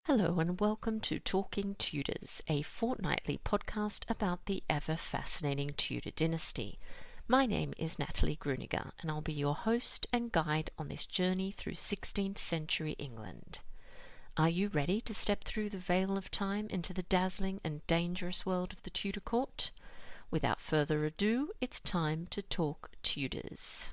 Hello and welcome to Talking Tudors, a fortnightly podcast about the ever-fascinating Tudor dynasty. My name is Natalie Grueninger and I'll be your host and guide on this journey through 16th century England. Are you ready to step through the veil of time into the dazzling and dangerous world of the Tudor court? Without further ado, it's time to talk Tudors.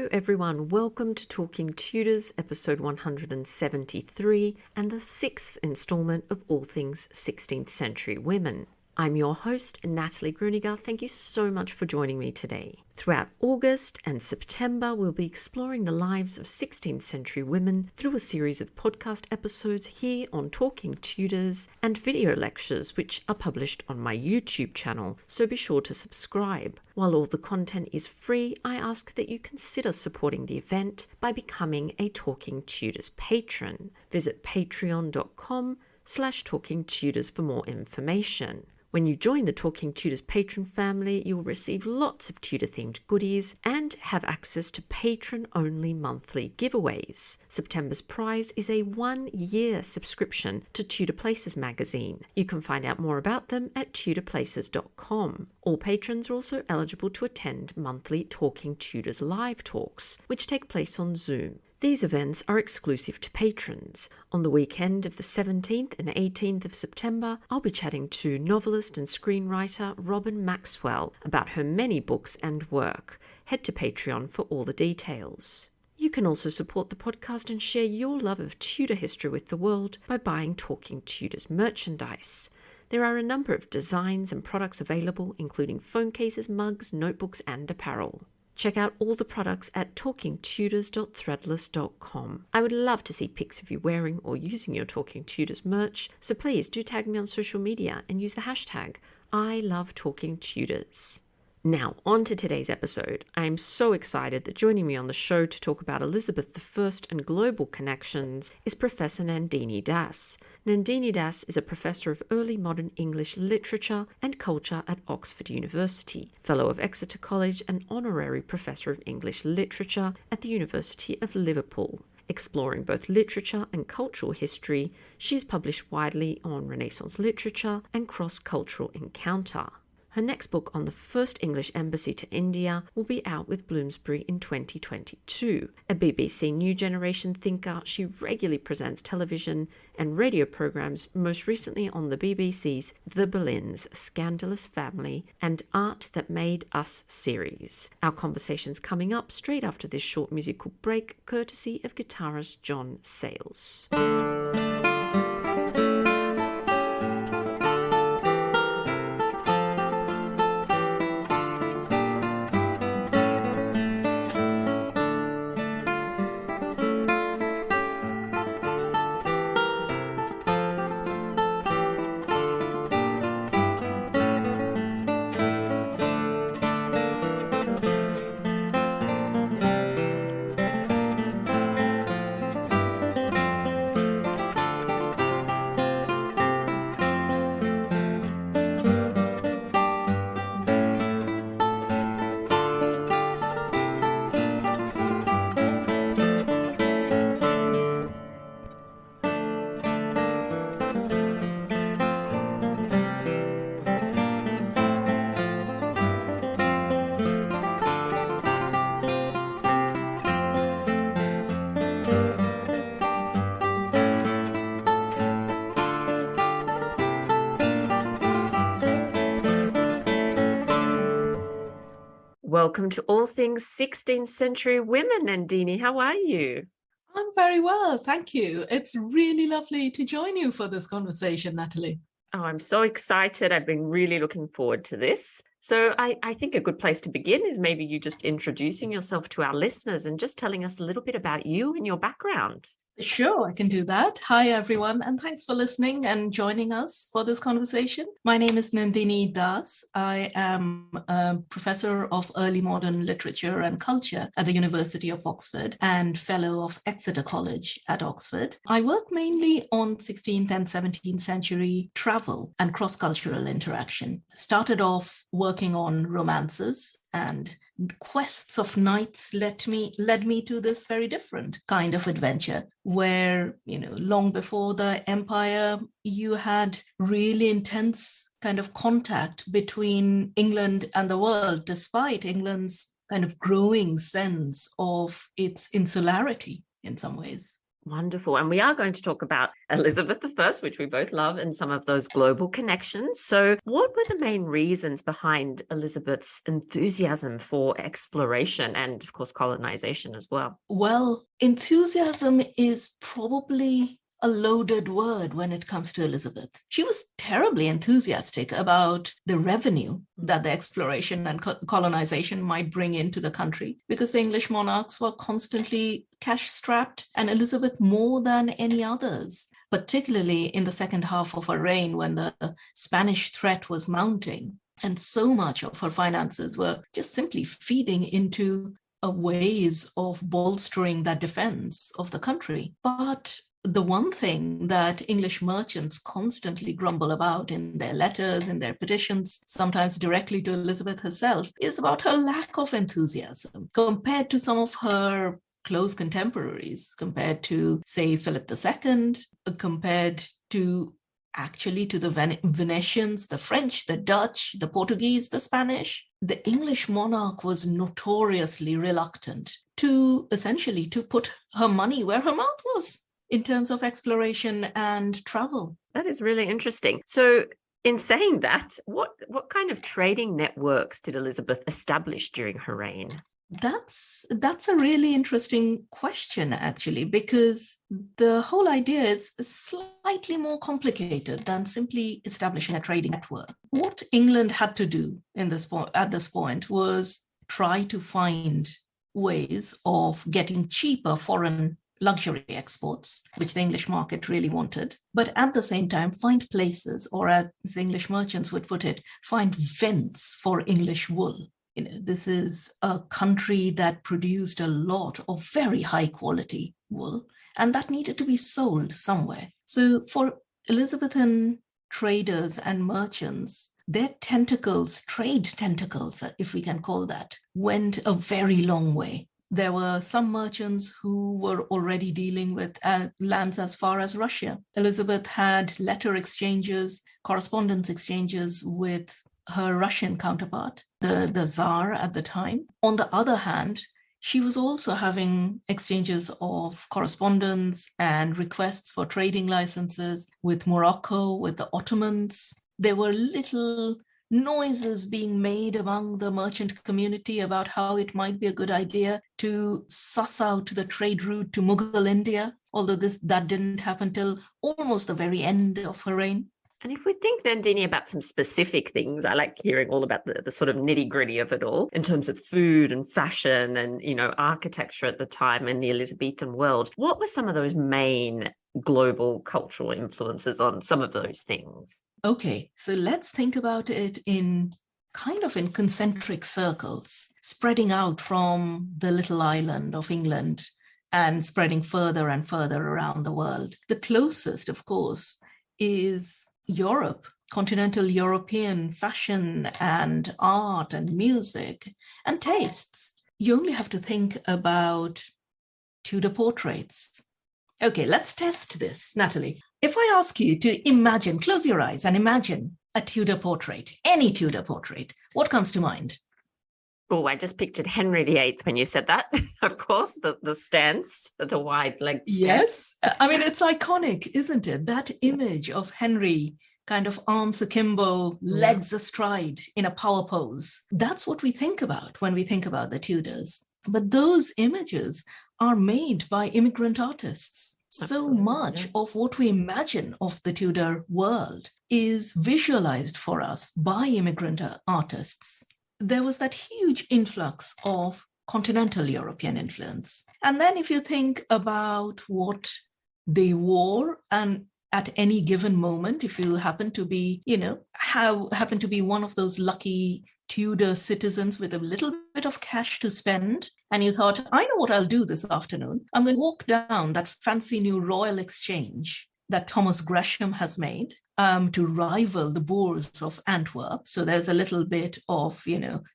Everyone, welcome to Talking Tudors, episode 173, and the sixth instalment of All Things 16th Century Women. I'm your host, Natalie Grueninger. Thank you so much for joining me today. Throughout August and September, we'll be exploring the lives of 16th century women through a series of podcast episodes here on Talking Tudors and video lectures which are published on my YouTube channel, so be sure to subscribe. While all the content is free, I ask that you consider supporting the event by becoming a Talking Tudors patron. Visit patreon.com/talkingtudors for more information. When you join the Talking Tudors patron family, you'll receive lots of Tudor-themed goodies and have access to patron-only monthly giveaways. September's prize is a 1-year subscription to Tudor Places magazine. You can find out more about them at tudorplaces.com. All patrons are also eligible to attend monthly Talking Tudors live talks, which take place on Zoom. These events are exclusive to patrons. On the weekend of the 17th and 18th of September, I'll be chatting to novelist and screenwriter Robin Maxwell about her many books and work. Head to Patreon for all the details. You can also support the podcast and share your love of Tudor history with the world by buying Talking Tudors merchandise. There are a number of designs and products available, including phone cases, mugs, notebooks, and apparel. Check out all the products at talkingtudors.threadless.com. I would love to see pics of you wearing or using your Talking Tudors merch, so please do tag me on social media and use the hashtag #ILoveTalkingTudors. Now, on to today's episode. I am so excited that joining me on the show to talk about Elizabeth I and global connections is Professor Nandini Das. Nandini Das is a professor of early modern English literature and culture at Oxford University, fellow of Exeter College and honorary professor of English literature at the University of Liverpool. Exploring both literature and cultural history, she is published widely on Renaissance literature and cross-cultural encounter. Her next book on the first English embassy to India will be out with Bloomsbury in 2022. A BBC New Generation thinker, she regularly presents television and radio programs, most recently on the BBC's The Boleyns, Scandalous Family and Art That Made Us series. Our conversation's coming up straight after this short musical break, courtesy of guitarist Jon Sayles. Welcome to All Things 16th Century Women, Nandini. How are you? I'm very well, thank you. It's really lovely to join you for this conversation, Natalie. Oh, I'm so excited. I've been really looking forward to this. So I think a good place to begin is maybe you just introducing yourself to our listeners and just telling us a little bit about you and your background. Sure, I can do that. Hi, everyone, and thanks for listening and joining us for this conversation. My name is Nandini Das. I am a professor of early modern literature and culture at the University of Oxford and fellow of Exeter College at Oxford. I work mainly on 16th and 17th century travel and cross-cultural interaction. Started off working on romances, and quests of knights led me to this very different kind of adventure where, long before the empire, you had really intense kind of contact between England and the world, despite England's kind of growing sense of its insularity in some ways. Wonderful. And we are going to talk about Elizabeth I, which we both love, and some of those global connections. So what were the main reasons behind Elizabeth's enthusiasm for exploration and, of course, colonization as well? Well, enthusiasm is probably a loaded word when it comes to Elizabeth. She was terribly enthusiastic about the revenue that the exploration and colonization might bring into the country, because the English monarchs were constantly cash-strapped, and Elizabeth more than any others, particularly in the second half of her reign when the Spanish threat was mounting. And so much of her finances were just simply feeding into ways of bolstering that defense of the country. But the one thing that English merchants constantly grumble about in their letters, in their petitions, sometimes directly to Elizabeth herself, is about her lack of enthusiasm compared to some of her close contemporaries, compared to, say, Philip II, compared to the Venetians, the French, the Dutch, the Portuguese, the Spanish. The English monarch was notoriously reluctant to put her money where her mouth was in terms of exploration and travel. That is really interesting. So in saying that, what kind of trading networks did Elizabeth establish during her reign? That's a really interesting question, actually, because the whole idea is slightly more complicated than simply establishing a trading network. What England had to do at this point was try to find ways of getting cheaper foreign luxury exports, which the English market really wanted, but at the same time find places, or as English merchants would put it, find vents for English wool. This is a country that produced a lot of very high quality wool, and that needed to be sold somewhere. So for Elizabethan traders and merchants, their trade tentacles, if we can call that, went a very long way. There were some merchants who were already dealing with lands as far as Russia. Elizabeth had letter exchanges, correspondence exchanges with her Russian counterpart, the Tsar at the time. On the other hand, she was also having exchanges of correspondence and requests for trading licenses with Morocco, with the Ottomans. There were little noises being made among the merchant community about how it might be a good idea to suss out the trade route to Mughal India, although that didn't happen till almost the very end of her reign. And if we think, Nandini, about some specific things, I like hearing all about the sort of nitty-gritty of it all in terms of food and fashion and, architecture at the time in the Elizabethan world. What were some of those main global cultural influences on some of those things? Okay, so let's think about it in concentric circles, spreading out from the little island of England and spreading further and further around the world. The closest, of course, is Europe, continental European fashion and art and music and tastes. You only have to think about Tudor portraits. Okay, let's test this, Natalie. If I ask you to imagine, close your eyes and imagine a Tudor portrait, any Tudor portrait, what comes to mind? Oh, I just pictured Henry VIII when you said that. Of course, the stance, the wide-legged stance. Yes. I mean, it's iconic, isn't it? That image of Henry, kind of arms akimbo, legs astride in a power pose. That's what we think about when we think about the Tudors. But those images are made by immigrant artists. So much of what we imagine of the Tudor world is visualized for us by immigrant artists. There was that huge influx of continental European influence. And then if you think about what they wore, and at any given moment, if you happen to be, happen to be one of those lucky Tudor citizens with a little bit of cash to spend, and you thought, I know what I'll do this afternoon. I'm going to walk down that fancy new Royal Exchange that Thomas Gresham has made to rival the Boers of Antwerp. So there's a little bit of,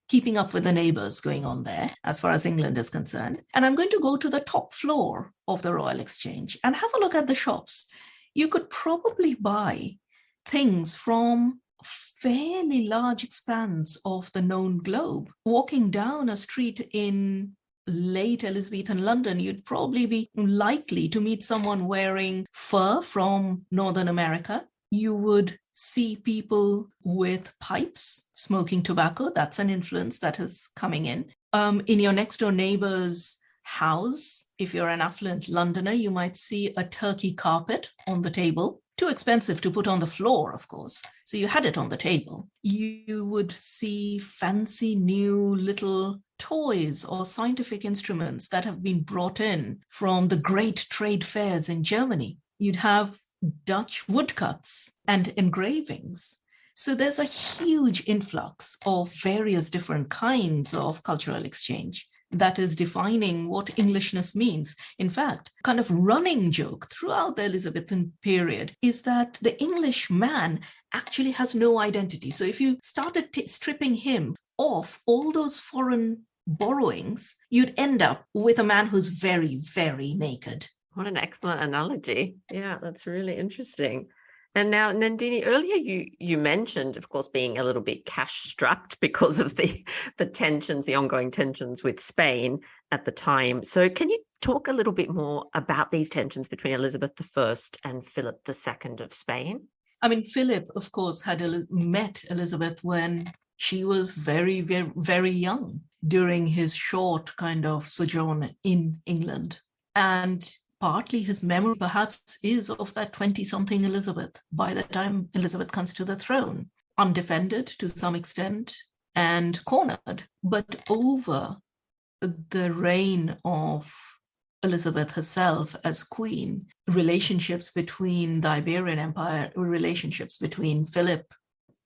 keeping up with the neighbors going on there as far as England is concerned. And I'm going to go to the top floor of the Royal Exchange and have a look at the shops. You could probably buy things from fairly large expanse of the known globe. Walking down a street in late Elizabethan London, you'd probably be likely to meet someone wearing fur from Northern America. You would see people with pipes, smoking tobacco. That's an influence that is coming in. In your next door neighbor's house, if you're an affluent Londoner, you might see a turkey carpet on the table. Too expensive to put on the floor, of course. So you had it on the table. You would see fancy new little toys or scientific instruments that have been brought in from the great trade fairs in Germany. You'd have Dutch woodcuts and engravings. So there's a huge influx of various different kinds of cultural exchange that is defining what Englishness means. In fact, kind of running joke throughout the Elizabethan period is that the English man actually has no identity. So if you started stripping him of all those foreign borrowings, you'd end up with a man who's very, very naked. What an excellent analogy. Yeah, that's really interesting. And now, Nandini, earlier you mentioned, of course, being a little bit cash-strapped because of the tensions, the ongoing tensions with Spain at the time. So can you talk a little bit more about these tensions between Elizabeth I and Philip II of Spain? I mean, Philip, of course, had met Elizabeth when she was very, very, very young during his short kind of sojourn in England. And partly his memory perhaps is of that 20-something Elizabeth by the time Elizabeth comes to the throne, undefended to some extent and cornered. But over the reign of Elizabeth herself as queen, relationships between the Iberian Empire, relationships between Philip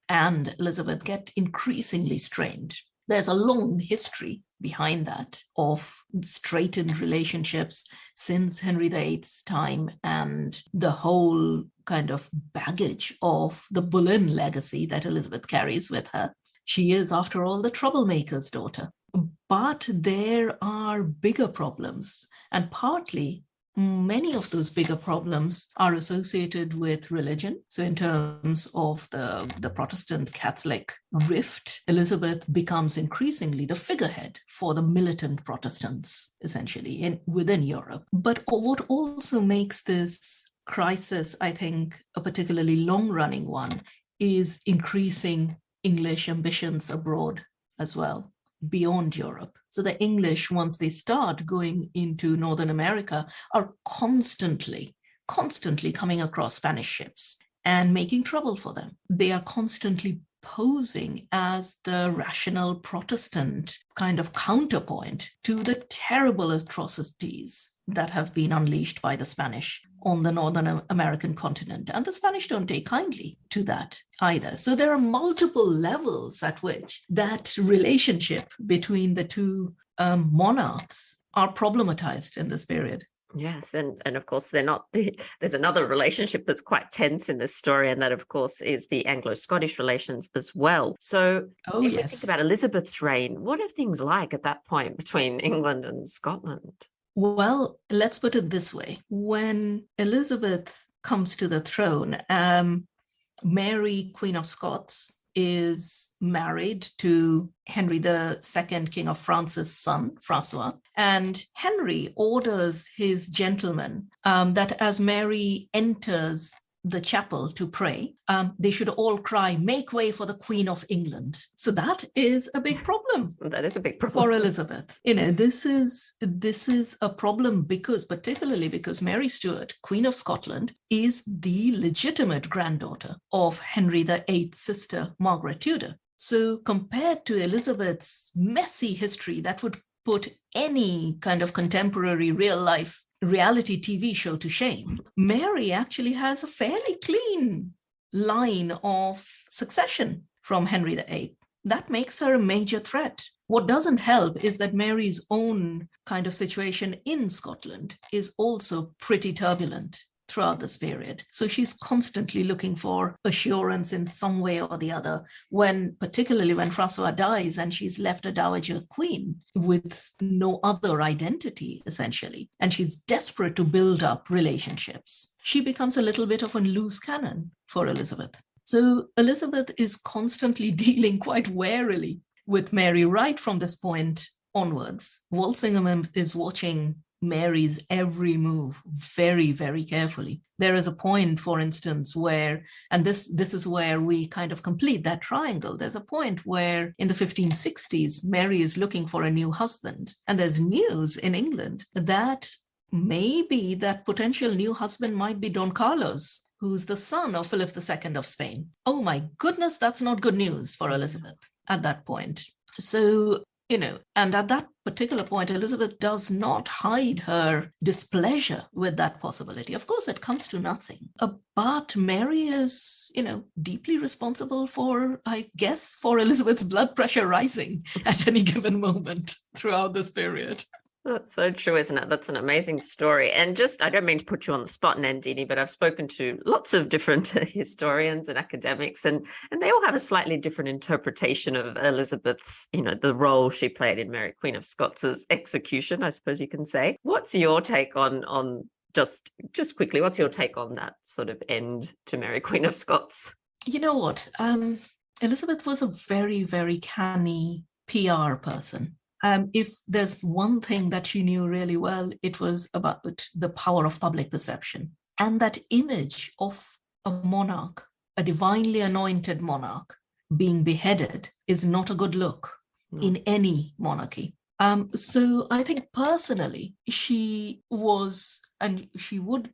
and Elizabeth get increasingly strained. There's a long history behind that of straitened relationships since Henry VIII's time and the whole kind of baggage of the Boleyn legacy that Elizabeth carries with her. She is, after all, the troublemaker's daughter. But there are bigger problems, and partly many of those bigger problems are associated with religion. So in terms of the Protestant Catholic rift, Elizabeth becomes increasingly the figurehead for the militant Protestants, essentially, within Europe. But what also makes this crisis, I think, a particularly long-running one, is increasing English ambitions abroad as well, beyond Europe. So the English, once they start going into Northern America, are constantly coming across Spanish ships and making trouble for them. They are constantly posing as the rational Protestant kind of counterpoint to the terrible atrocities that have been unleashed by the Spanish on the Northern American continent. And the Spanish don't take kindly to that either. So there are multiple levels at which that relationship between the two monarchs are problematized in this period. Yes, and of course they're not. There's another relationship that's quite tense in this story, and that of course is the Anglo-Scottish relations as well. So if we think about Elizabeth's reign, what are things like at that point between England and Scotland? Well, let's put it this way. When Elizabeth comes to the throne, Mary, Queen of Scots, is married to Henry II, King of France's son, Francois. And Henry orders his gentlemen that as Mary enters the chapel to pray, they should all cry, "Make way for the Queen of England." So that is a big problem. That is a big problem for Elizabeth. This is a problem particularly because Mary Stuart, Queen of Scotland, is the legitimate granddaughter of Henry VIII's sister, Margaret Tudor. So compared to Elizabeth's messy history that would put any kind of contemporary real life reality TV show to shame, Mary actually has a fairly clean line of succession from Henry VIII. That makes her a major threat. What doesn't help is that Mary's own kind of situation in Scotland is also pretty turbulent throughout this period. So she's constantly looking for assurance in some way or the other, particularly when Francois dies and she's left a dowager queen with no other identity, essentially. And she's desperate to build up relationships. She becomes a little bit of a loose cannon for Elizabeth. So Elizabeth is constantly dealing quite warily with Mary right from this point onwards. Walsingham is watching Mary's every move very, very carefully. There is a point, for instance, where, and this is where we kind of complete that triangle. There's a point where in the 1560s, Mary is looking for a new husband. And there's news in England that maybe that potential new husband might be Don Carlos, who's the son of Philip II of Spain. Oh my goodness, that's not good news for Elizabeth at that point. So, and at that particular point, Elizabeth does not hide her displeasure with that possibility. Of course, it comes to nothing. But Mary is, deeply responsible for Elizabeth's blood pressure rising at any given moment throughout this period. That's so true, isn't it? That's an amazing story. And I don't mean to put you on the spot, Nandini, but I've spoken to lots of different historians and academics, and they all have a slightly different interpretation of Elizabeth's, the role she played in Mary, Queen of Scots' execution, I suppose you can say. What's your take on just quickly, what's your take on that sort of end to Mary, Queen of Scots? You know what? Elizabeth was a very, very canny PR person. If there's one thing that she knew really well, it was about the power of public perception. And that image of a monarch, a divinely anointed monarch, being beheaded is not a good look in any monarchy. So I think personally, she was, and she would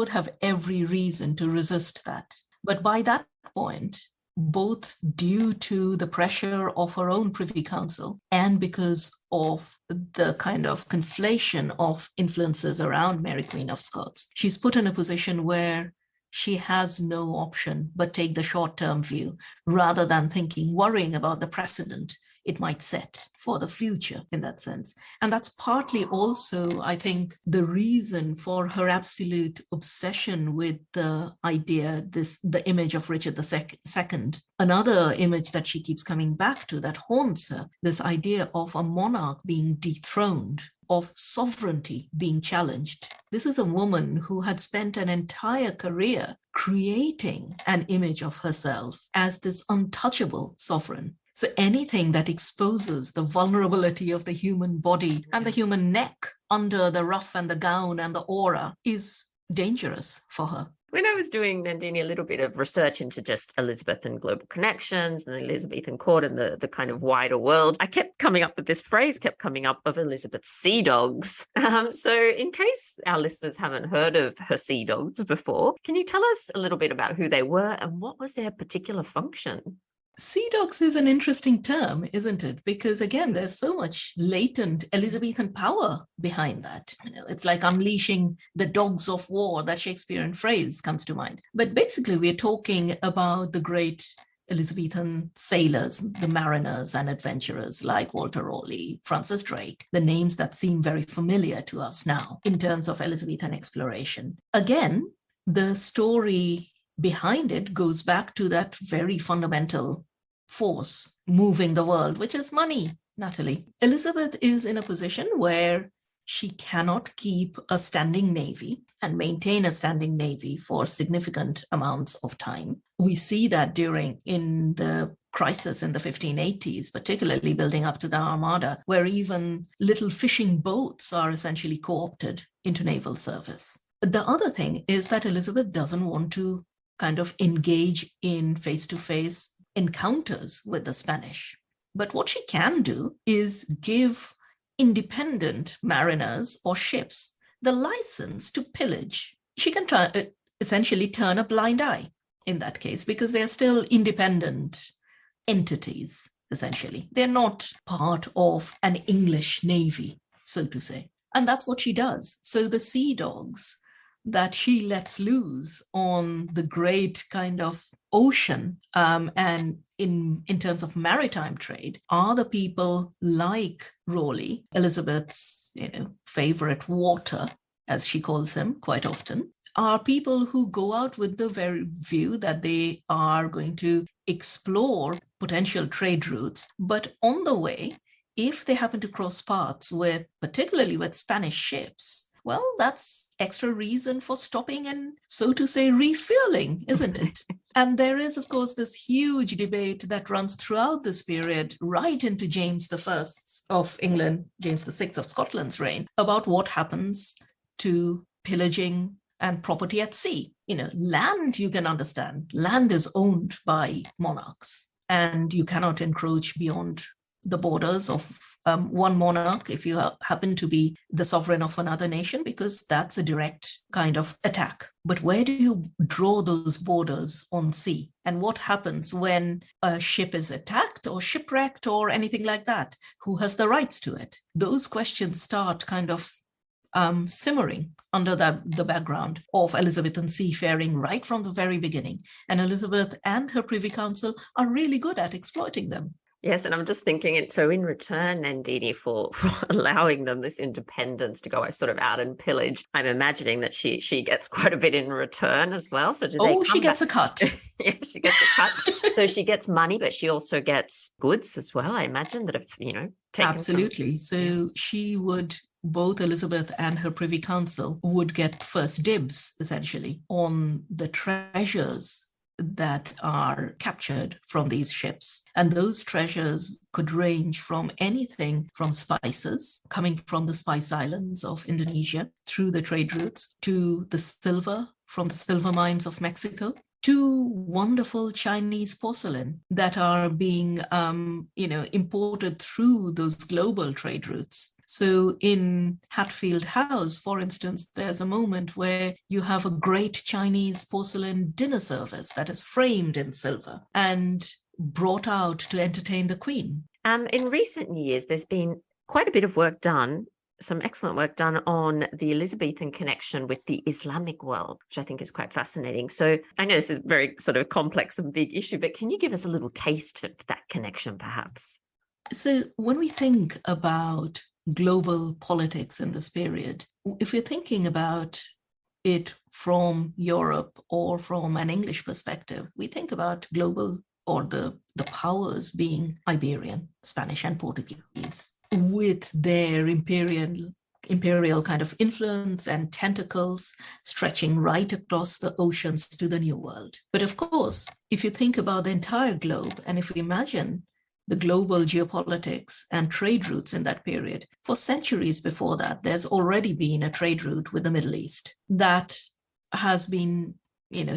have every reason to resist that. But by that point, both due to the pressure of her own Privy Council and because of the kind of conflation of influences around Mary, Queen of Scots, she's put in a position where she has no option but take the short-term view rather than worrying about the precedent it might set for the future in that sense. And that's partly also, I think, the reason for her absolute obsession with the idea, the image of Richard II. Another image that she keeps coming back to that haunts her, this idea of a monarch being dethroned, of sovereignty being challenged. This is a woman who had spent an entire career creating an image of herself as this untouchable sovereign. So anything that exposes the vulnerability of the human body and the human neck under the ruff and the gown and the aura is dangerous for her. When I was doing, Nandini, a little bit of research into just Elizabeth and global connections and the Elizabethan court and the kind of wider world, I kept coming up with this phrase, of Elizabeth's sea dogs. So in case our listeners haven't heard of her sea dogs before, can you tell us a little bit about who they were and what was their particular function? Sea dogs is an interesting term, isn't it? Because again, there's so much latent Elizabethan power behind that. It's like unleashing the dogs of war, that Shakespearean phrase comes to mind. But basically, we're talking about the great Elizabethan sailors, the mariners and adventurers like Walter Raleigh, Francis Drake, the names that seem very familiar to us now in terms of Elizabethan exploration. Again, the story behind it goes back to that very fundamental force moving the world, which is money, Natalie. Elizabeth is in a position where she cannot keep a standing navy and maintain a standing navy for significant amounts of time. We see that in the crisis in the 1580s, particularly building up to the Armada, where even little fishing boats are essentially co-opted into naval service. The other thing is that Elizabeth doesn't want to kind of engage in face-to-face encounters with the Spanish. But what she can do is give independent mariners or ships the license to pillage. She can essentially turn a blind eye in that case, because they're still independent entities, essentially. They're not part of an English navy, so to say. And that's what she does. So the sea dogs that she lets loose on the great kind of ocean, and in terms of maritime trade, are the people like Raleigh, Elizabeth's favorite water, as she calls him quite often, are people who go out with the very view that they are going to explore potential trade routes. But on the way, if they happen to cross paths particularly with Spanish ships, well, that's extra reason for stopping and, so to say, refueling, isn't it? And there is, of course, this huge debate that runs throughout this period, right into James I of England, James VI of Scotland's reign, about what happens to pillaging and property at sea. Land, you can understand. Land is owned by monarchs, and you cannot encroach beyond the borders of one monarch if you happen to be the sovereign of another nation, because that's a direct kind of attack. But where do you draw those borders on sea? And what happens when a ship is attacked or shipwrecked or anything like that? Who has the rights to it? Those questions start kind of simmering under the background of Elizabethan seafaring right from the very beginning. And Elizabeth and her Privy Council are really good at exploiting them. Yes, and I'm just thinking, so in return, Nandini, for allowing them this independence to go sort of out and pillage, I'm imagining that she gets quite a bit in return as well. So she gets a cut. Yeah, she gets a cut. So she gets money, but she also gets goods as well, I imagine, that have, taken Absolutely. So she would, both Elizabeth and her Privy Council would get first dibs, essentially, on the treasures that are captured from these ships. And those treasures could range from anything from spices coming from the Spice Islands of Indonesia through the trade routes, to the silver from the silver mines of Mexico, to wonderful Chinese porcelain that are being imported through those global trade routes. So in Hatfield House, for instance, there's a moment where you have a great Chinese porcelain dinner service that is framed in silver and brought out to entertain the Queen. In recent years, there's been quite a bit of work done, some excellent work done on the Elizabethan connection with the Islamic world, which I think is quite fascinating. So I know this is a very sort of complex and big issue, but can you give us a little taste of that connection, perhaps? So when we think about global politics in this period, if you're thinking about it from Europe or from an English perspective, we think about global, or the powers being Iberian, Spanish and Portuguese, with their imperial kind of influence and tentacles stretching right across the oceans to the New World. But of course, if you think about the entire globe, and if we imagine the global geopolitics and trade routes in that period, for centuries before that, there's already been a trade route with the Middle East that has been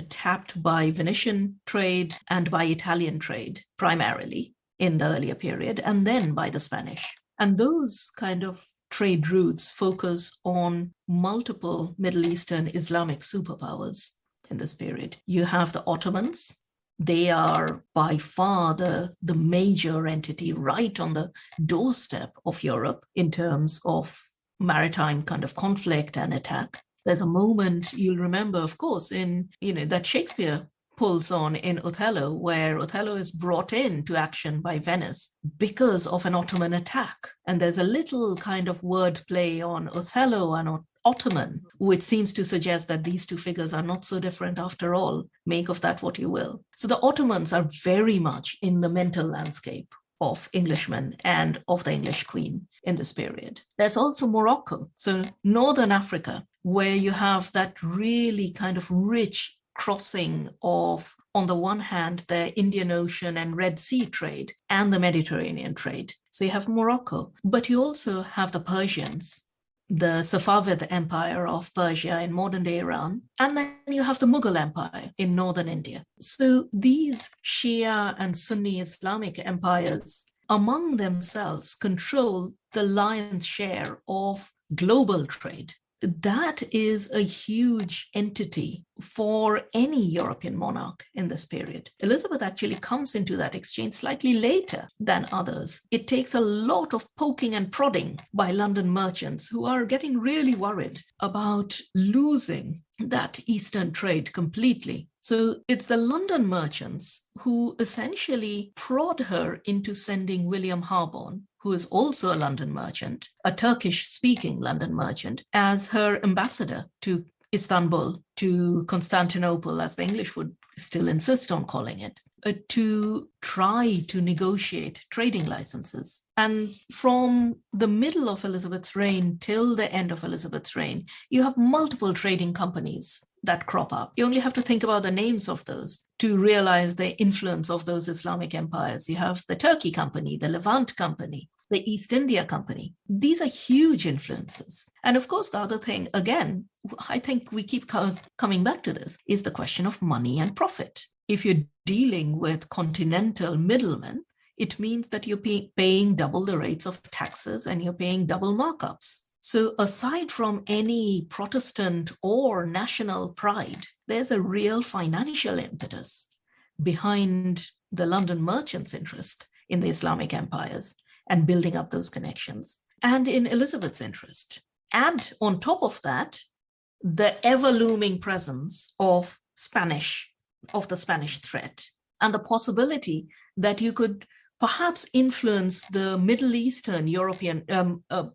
tapped by Venetian trade and by Italian trade, primarily in the earlier period, and then by the Spanish. And those kind of trade routes focus on multiple Middle Eastern Islamic superpowers in this period. You have the Ottomans. They are by far the major entity right on the doorstep of Europe in terms of maritime kind of conflict and attack. There's a moment you'll remember, of course, in that Shakespeare pulls on in Othello, where Othello is brought into action by Venice because of an Ottoman attack. And there's a little kind of wordplay on Othello and Ottoman, which seems to suggest that these two figures are not so different after all. Make of that what you will. So the Ottomans are very much in the mental landscape of Englishmen and of the English Queen in this period. There's also Morocco, so Northern Africa, where you have that really kind of rich crossing of, on the one hand, the Indian Ocean and Red Sea trade and the Mediterranean trade. So you have Morocco, but you also have the Persians the Safavid Empire of Persia in modern-day Iran, and then you have the Mughal Empire in northern India. So these Shia and Sunni Islamic empires among themselves control the lion's share of global trade. That is a huge entity for any European monarch in this period. Elizabeth actually comes into that exchange slightly later than others. It takes a lot of poking and prodding by London merchants who are getting really worried about losing that Eastern trade completely. So it's the London merchants who essentially prod her into sending William Harborne, who is also a London merchant, a Turkish-speaking London merchant, as her ambassador to Istanbul, to Constantinople, as the English would still insist on calling it, to try to negotiate trading licenses. And from the middle of Elizabeth's reign till the end of Elizabeth's reign, you have multiple trading companies that crop up. You only have to think about the names of those to realize the influence of those Islamic empires. You have the Turkey Company, the Levant Company, the East India Company. These are huge influences. And of course, the other thing, again, I think we keep coming back to this, is the question of money and profit. If you're dealing with continental middlemen, it means that you're paying double the rates of taxes and you're paying double markups. So aside from any Protestant or national pride, there's a real financial impetus behind the London merchants' interest in the Islamic empires and building up those connections, and in Elizabeth's interest. And on top of that, the ever-looming presence of the Spanish threat, and the possibility that you could perhaps influence the Middle Eastern European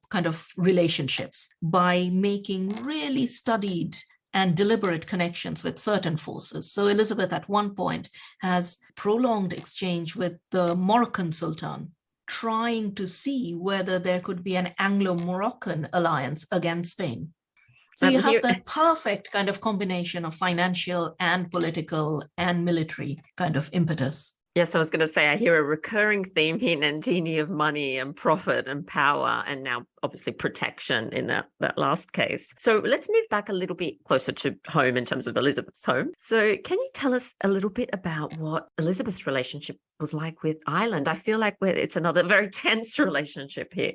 kind of relationships by making really studied and deliberate connections with certain forces. So Elizabeth at one point has prolonged exchange with the Moroccan Sultan, trying to see whether there could be an Anglo-Moroccan alliance against Spain. So you have the perfect kind of combination of financial and political and military kind of impetus. Yes, I was going to say, I hear a recurring theme here, Nandini, of money and profit and power, and now obviously protection in that last case. So let's move back a little bit closer to home in terms of Elizabeth's home. So can you tell us a little bit about what Elizabeth's relationship was like with Ireland? I feel like it's another very tense relationship here.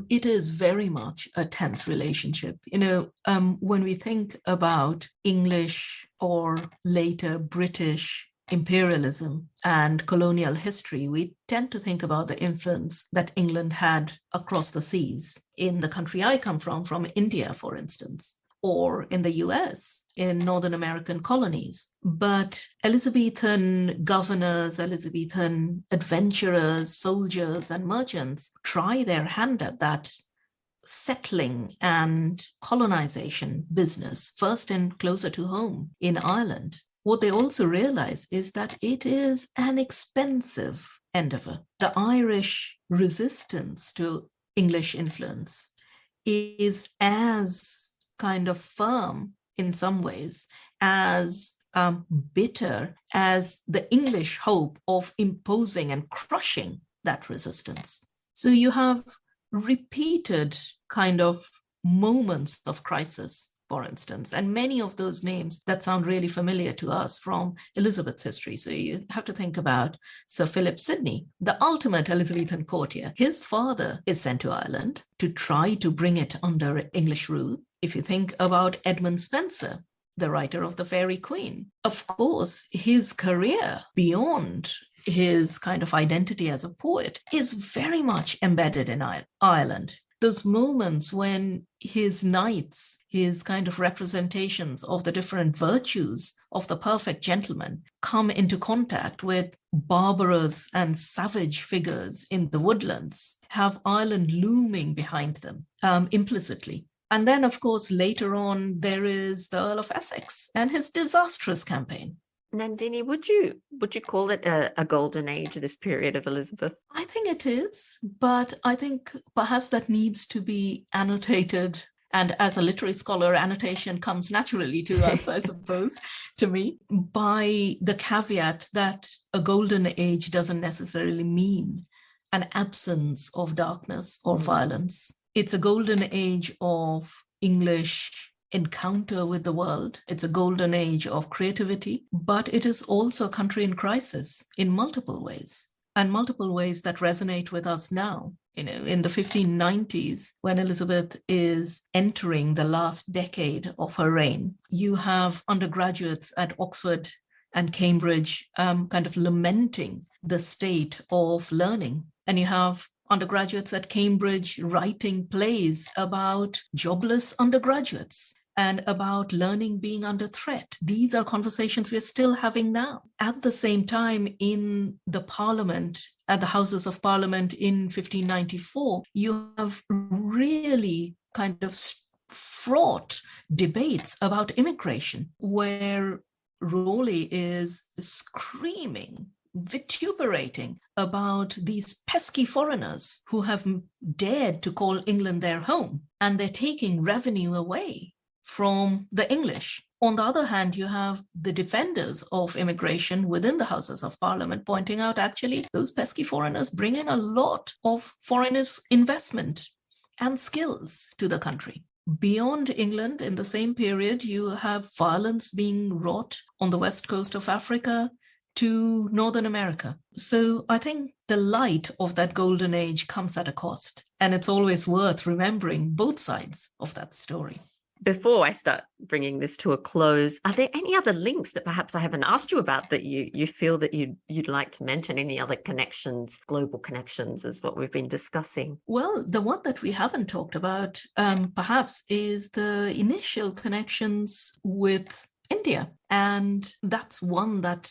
It is very much a tense relationship. When we think about English or later British imperialism and colonial history, we tend to think about the influence that England had across the seas. In the country I come from India, for instance, or in the US, in Northern American colonies. But Elizabethan governors, Elizabethan adventurers, soldiers, and merchants try their hand at that settling and colonization business, first and closer to home in Ireland. What they also realize is that it is an expensive endeavor. The Irish resistance to English influence is as kind of firm in some ways, as bitter as the English hope of imposing and crushing that resistance. So you have repeated kind of moments of crisis, for instance, and many of those names that sound really familiar to us from Elizabeth's history. So you have to think about Sir Philip Sidney, the ultimate Elizabethan courtier. His father is sent to Ireland to try to bring it under English rule. If you think about Edmund Spenser, the writer of The Faerie Queene, of course, his career beyond his kind of identity as a poet is very much embedded in Ireland. Those moments when his knights, his kind of representations of the different virtues of the perfect gentleman, come into contact with barbarous and savage figures in the woodlands, have Ireland looming behind them implicitly. And then, of course, later on, there is the Earl of Essex and his disastrous campaign. Nandini, would you call it a golden age, this period of Elizabeth? I think it is, but I think perhaps that needs to be annotated. And as a literary scholar, annotation comes naturally to us, I suppose, to me, by the caveat that a golden age doesn't necessarily mean an absence of darkness or violence. It's a golden age of English encounter with the world. It's a golden age of creativity, but it is also a country in crisis in multiple ways, and multiple ways that resonate with us now. In the 1590s, when Elizabeth is entering the last decade of her reign, you have undergraduates at Oxford and Cambridge kind of lamenting the state of learning. And you have undergraduates at Cambridge writing plays about jobless undergraduates and about learning being under threat. These are conversations we're still having now. At the same time, in the Parliament, at the Houses of Parliament in 1594, you have really kind of fraught debates about immigration, where Raleigh is screaming, vituperating about these pesky foreigners who have dared to call England their home, and they're taking revenue away from the English. On the other hand, you have the defenders of immigration within the Houses of Parliament pointing out, actually, those pesky foreigners bring in a lot of foreigners' investment and skills to the country. Beyond England, in the same period, you have violence being wrought on the west coast of Africa to Northern America. So I think the light of that golden age comes at a cost, and it's always worth remembering both sides of that story. Before I start bringing this to a close, are there any other links that perhaps I haven't asked you about that you feel that you'd like to mention? Any other connections, global connections, is what we've been discussing? Well, the one that we haven't talked about perhaps is the initial connections with India. And that's one that,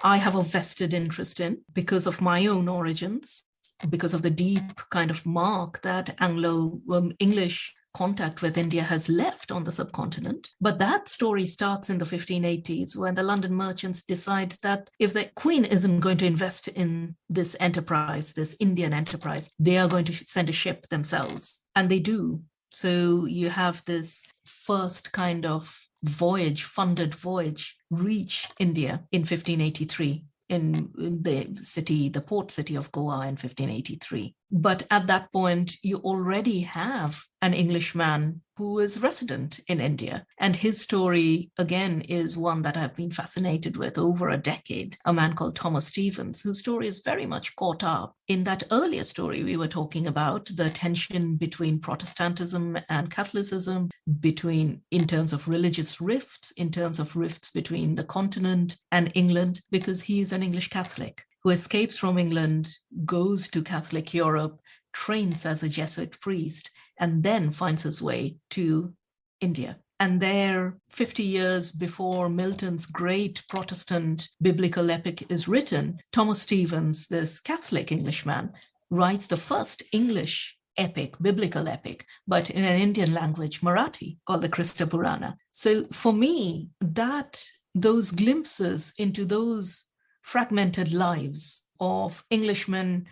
I have a vested interest in because of my own origins, because of the deep kind of mark that Anglo-English contact with India has left on the subcontinent. But that story starts in the 1580s when the London merchants decide that if the Queen isn't going to invest in this enterprise, this Indian enterprise, they are going to send a ship themselves. And they do. So you have this first kind of funded voyage, reach India in 1583. In the port city of Goa in 1583. But at that point, you already have an Englishman who is resident in India. And his story, again, is one that I've been fascinated with over a decade, a man called Thomas Stevens, whose story is very much caught up in that earlier story we were talking about, the tension between Protestantism and Catholicism, in terms of religious rifts, in terms of rifts between the continent and England, because he is an English Catholic who escapes from England, goes to Catholic Europe, trains as a Jesuit priest, and then finds his way to India. And there, 50 years before Milton's great Protestant biblical epic is written, Thomas Stevens, this Catholic Englishman, writes the first English epic, biblical epic, but in an Indian language, Marathi, called the Krista Purana. So for me, those glimpses into those fragmented lives of Englishmen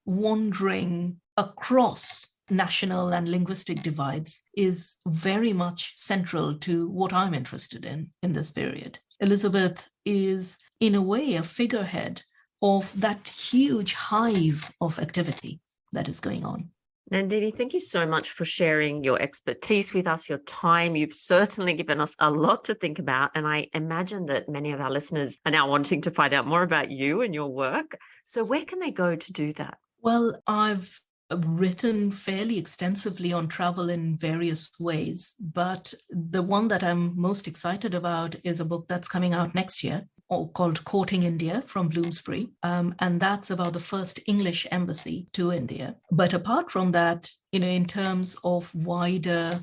wandering across national and linguistic divides is very much central to what I'm interested in this period. Elizabeth is, in a way, a figurehead of that huge hive of activity that is going on. Nandini, thank you so much for sharing your expertise with us, your time. You've certainly given us a lot to think about, and I imagine that many of our listeners are now wanting to find out more about you and your work. So where can they go to do that? Well, I've written fairly extensively on travel in various ways, but the one that I'm most excited about is a book that's coming out next year called Courting India from Bloomsbury. And that's about the first English embassy to India. But apart from that, in terms of wider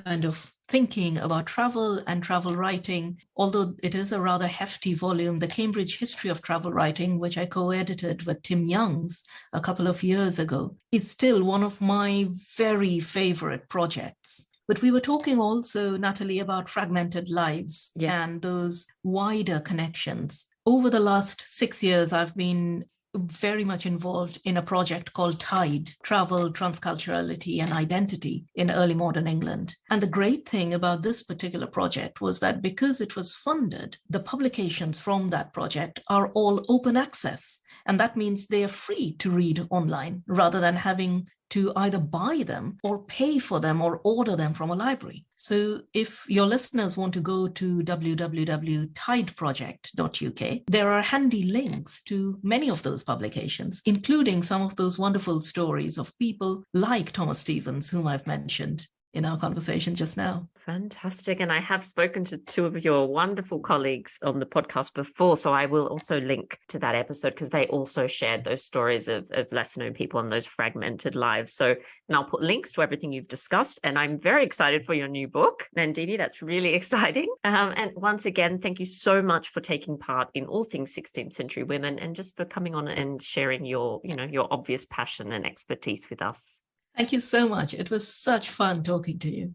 kind of thinking about travel and travel writing, although it is a rather hefty volume, the Cambridge History of Travel Writing, which I co-edited with Tim Youngs a couple of years ago, is still one of my very favorite projects. But we were talking also, Natalie, about fragmented lives and those wider connections. Over the last 6 years, I've been very much involved in a project called TIDE, Travel, Transculturality and Identity in Early Modern England. And the great thing about this particular project was that because it was funded, the publications from that project are all open access. And that means they are free to read online rather than having to either buy them or pay for them or order them from a library. So if your listeners want to go to www.tideproject.uk, there are handy links to many of those publications, including some of those wonderful stories of people like Thomas Stevens, whom I've mentioned in our conversation just now. Fantastic. And I have spoken to two of your wonderful colleagues on the podcast before, so I will also link to that episode because they also shared those stories of lesser known people and those fragmented lives. So, and I'll put links to everything you've discussed. And I'm very excited for your new book, Nandini. That's really exciting. And once again, thank you so much for taking part in all things 16th century women and just for coming on and sharing your obvious passion and expertise with us. Thank you so much. It was such fun talking to you.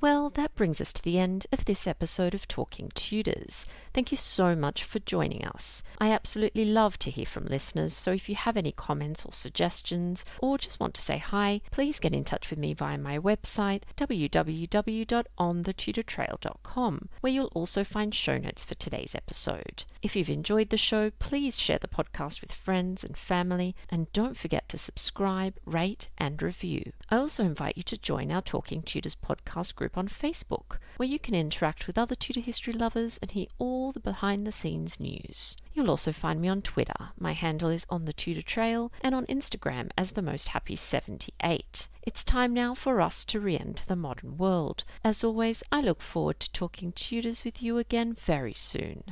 Well, that brings us to the end of this episode of Talking Tudors. Thank you so much for joining us. I absolutely love to hear from listeners, so if you have any comments or suggestions, or just want to say hi, please get in touch with me via my website, www.onthetudortrail.com, where you'll also find show notes for today's episode. If you've enjoyed the show, please share the podcast with friends and family, and don't forget to subscribe, rate, and review. I also invite you to join our Talking Tudors podcast group on Facebook, where you can interact with other Tudor history lovers and hear all the behind-the-scenes news. You'll also find me on Twitter. My handle is On The Tudor Trail, and on Instagram as The Most Happy 78. It's time now for us to re-enter the modern world. As always, I look forward to talking Tudors with you again very soon.